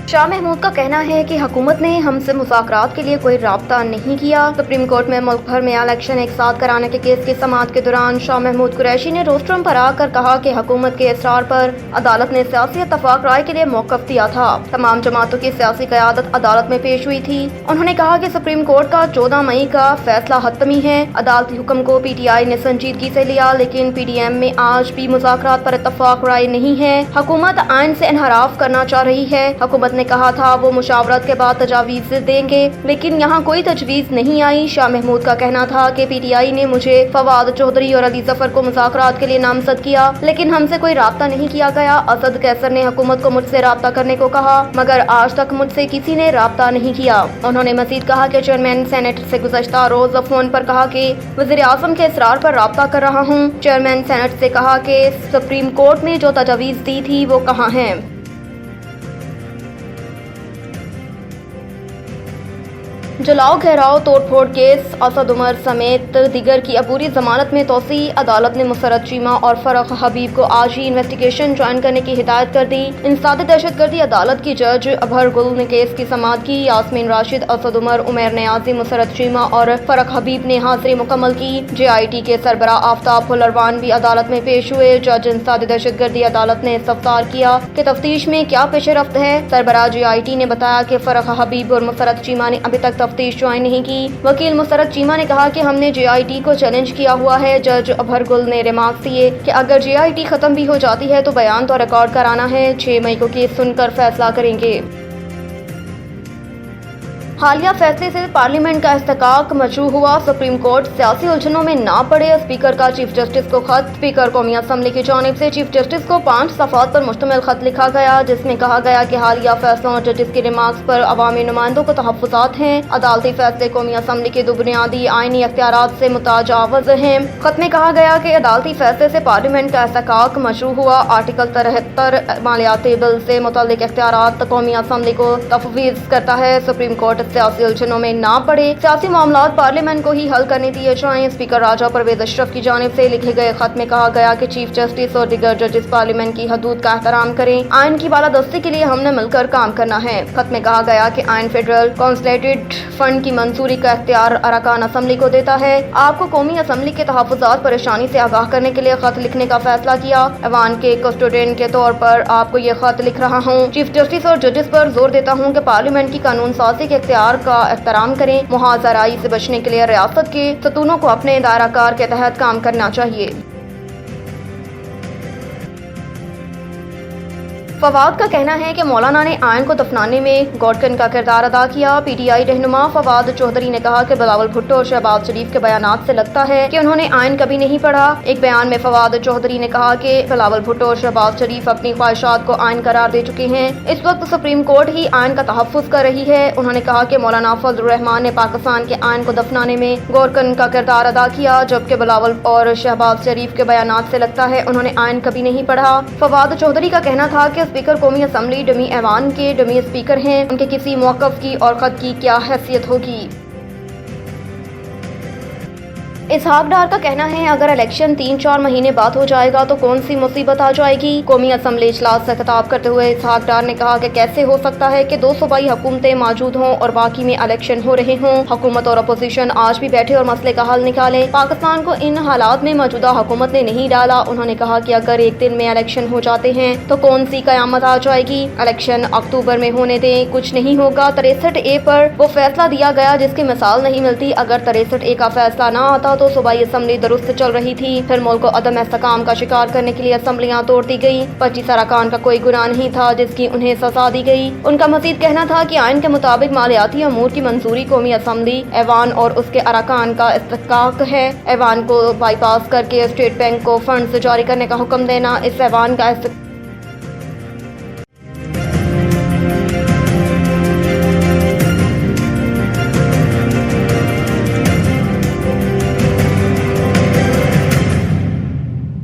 شاہ محمود کا کہنا ہے کہ حکومت نے ہم سے مذاکرات کے لیے کوئی رابطہ نہیں کیا۔ سپریم کورٹ میں ملک بھر میں الیکشن ایک ساتھ کرانے کے کیس کی سماعت کے دوران شاہ محمود قریشی نے روسٹرم پر آ کر کہا کہ حکومت کے اصرار پر عدالت نے سیاسی اتفاق رائے کے لیے موقف دیا تھا۔ تمام جماعتوں کی سیاسی قیادت عدالت میں پیش ہوئی تھی۔ انہوں نے کہا کہ سپریم کورٹ کا 14 مئی کا فیصلہ حتمی ہے۔ عدالتی حکم کو پی ٹی آئی نے سنجیدگی سے لیا، لیکن پی ڈی ایم میں آج بھی مذاکرات پر اتفاق رائے نہیں ہے۔ حکومت آئین سے انحراف کرنا چاہ رہی ہے۔ حکومت نے کہا تھا وہ مشاورت کے بعد تجاویز دیں گے، لیکن یہاں کوئی تجویز نہیں آئی۔ شاہ محمود کا کہنا تھا کہ پی ٹی آئی نے مجھے، فواد چودھری اور علی ظفر کو مذاکرات کے لیے نامزد کیا، لیکن ہم سے کوئی رابطہ نہیں کیا گیا۔ اسد قیصر نے حکومت کو مجھ سے رابطہ کرنے کو کہا، مگر آج تک مجھ سے کسی نے رابطہ نہیں کیا۔ انہوں نے مزید کہا کہ چیئرمین سینیٹ سے گزشتہ روز فون پر کہا کہ وزیر اعظم کے اصرار پر رابطہ کر رہا ہوں۔ چیئرمین سینیٹ سے کہا کہ سپریم کورٹ نے جو تجاویز دی تھی وہ کہاں ہیں۔ جلاؤ گھیراؤ توڑ پھوڑ کیس، اسد عمر سمیت دیگر کی عبوری ضمانت میں توسیع۔ عدالت نے مسرت چیمہ اور فرق حبیب کو آج ہی انویسٹیگیشن جوائن کرنے کی ہدایت کر دی۔ انسداد دہشت گردی عدالت کی جج ابھر گل نے کیس کی سماعت کی۔ یاسمین راشد، اسد عمر، عمیر نیازی، مسرت چیمہ اور فرق حبیب نے حاضری مکمل کی۔ جے آئی ٹی کے سربراہ آفتاب پھلروان بھی عدالت میں پیش ہوئے۔ جج انسداد دہشت گردی عدالت نے استفسار کیا کہ تفتیش میں کیا پیش رفت ہے۔ سربراہ جے آئی ٹی نے بتایا کہ فرق حبیب اور مسرت چیمہ نے ابھی تک تفتیش جوائن نہیں کی۔ وکیل مسرت چیمہ نے کہا کہ ہم نے جے آئی ٹی کو چیلنج کیا ہوا ہے۔ جج ابھر گل نے ریمارکس دیے کہ اگر جے آئی ٹی ختم بھی ہو جاتی ہے تو بیان تو ریکارڈ کرانا ہے۔ 6 مئی کو کیس سن کر فیصلہ کریں گے۔ حالیہ فیصلے سے پارلیمنٹ کا استحقاق مشروع ہوا۔ سپریم کورٹ سیاسی الجھنوں میں نہ پڑے، اسپیکر کا چیف جسٹس کو خط۔ اسپیکر قومی اسمبلی کی جانب سے چیف جسٹس کو 5 صفحات پر مشتمل خط لکھا گیا، جس میں کہا گیا کہ حالیہ فیصلوں اور ججز کی ریمارکس پر عوامی نمائندوں کو تحفظات ہیں۔ عدالتی فیصلے قومی اسمبلی کے 2 بنیادی آئینی اختیارات سے متجاوز ہیں۔ خط میں کہا گیا کہ عدالتی فیصلے سے پارلیمنٹ کا استحقاق مشروع ہوا۔ آرٹیکل 73 مالیاتی بل سے متعلق اختیارات قومی اسمبلی کو تفویض کرتا ہے۔ سپریم کورٹ سیاسی الجھنوں میں نہ پڑے، سیاسی معاملات پارلیمنٹ کو ہی حل کرنے دیے جائیں۔ اسپیکر راجہ پرویز اشرف کی جانب سے لکھے گئے خط میں کہا گیا کہ چیف جسٹس اور دیگر ججز پارلیمنٹ کی حدود کا احترام کریں۔ آئین کی بالادستی کے لیے ہم نے مل کر کام کرنا ہے۔ خط میں کہا گیا کہ آئین فیڈرل کنسولیٹیڈ فنڈ کی منظوری کا اختیار ارکان اسمبلی کو دیتا ہے۔ آپ کو قومی اسمبلی کے تحفظات پریشانی سے آگاہ کرنے کے لیے خط لکھنے کا فیصلہ کیا۔ ایوان کے کسٹوڈین کے طور پر آپ کو یہ خط لکھ رہا ہوں۔ چیف جسٹس اور ججز پر زور دیتا ہوں کہ پارلیمنٹ کی قانون سازی کے اختیار کا احترام کریں۔ محاذ آرائی سے بچنے کے لیے ریاست کے ستونوں کو اپنے دائرہ کار کے تحت کام کرنا چاہیے۔ فواد کا کہنا ہے کہ مولانا نے آئین کو دفنانے میں گورکن کا کردار ادا کیا۔ پی ٹی آئی رہنما فواد چودھری نے کہا کہ بلاول بھٹو اور شہباز شریف کے بیانات سے لگتا ہے کہ انہوں نے آئین کبھی نہیں پڑھا۔ ایک بیان میں فواد چودھری نے کہا کہ بلاول بھٹو اور شہباز شریف اپنی خواہشات کو آئین قرار دے چکے ہیں۔ اس وقت سپریم کورٹ ہی آئین کا تحفظ کر رہی ہے۔ انہوں نے کہا کہ مولانا فضل الرحمان نے پاکستان کے آئین کو دفنانے میں گورکن کا کردار ادا کیا، جبکہ بلاول اور شہباز شریف کے بیانات سے لگتا ہے انہوں نے آئین کبھی نہیں پڑھا۔ فواد چودھری کا کہنا تھا کہ اسپیکر قومی اسمبلی ڈمی ایوان کے ڈمی اسپیکر ہیں، ان کے کسی موقف کی اور خط کی کیا حیثیت ہوگی۔ اسحاق ڈار کا کہنا ہے اگر الیکشن 3-4 مہینے بعد ہو جائے گا تو کون سی مصیبت آ جائے گی۔ قومی اسمبلی اجلاس سے خطاب کرتے ہوئے اسحاق ڈار نے کہا کہ کیسے ہو سکتا ہے کہ 2 صوبائی حکومتیں موجود ہوں اور باقی میں الیکشن ہو رہے ہوں۔ حکومت اور اپوزیشن آج بھی بیٹھے اور مسئلے کا حل نکالیں۔ پاکستان کو ان حالات میں موجودہ حکومت نے نہیں ڈالا۔ انہوں نے کہا کہ اگر ایک دن میں الیکشن ہو جاتے ہیں تو کون سی قیامت آ جائے گی۔ الیکشن اکتوبر میں ہونے دیں، کچھ نہیں ہوگا۔ 63A پر وہ فیصلہ دیا گیا جس کی مثال نہیں ملتی۔ اگر 63A کا فیصلہ نہ آتا تو صوبائی اسمبلی درست چل رہی تھی، پھر ملک کو عدم استحکام کا شکار کرنے کے لیے اسمبلیاں توڑ دی گئی۔ 25 ارکان کا کوئی گناہ نہیں تھا جس کی انہیں سزا دی گئی۔ ان کا مزید کہنا تھا کہ آئین کے مطابق مالیاتی امور کی منظوری قومی اسمبلی، ایوان اور اس کے ارکان کا استحقاق ہے۔ ایوان کو بائی پاس کر کے اسٹیٹ بینک کو فنڈز جاری کرنے کا حکم دینا اس ایوان کا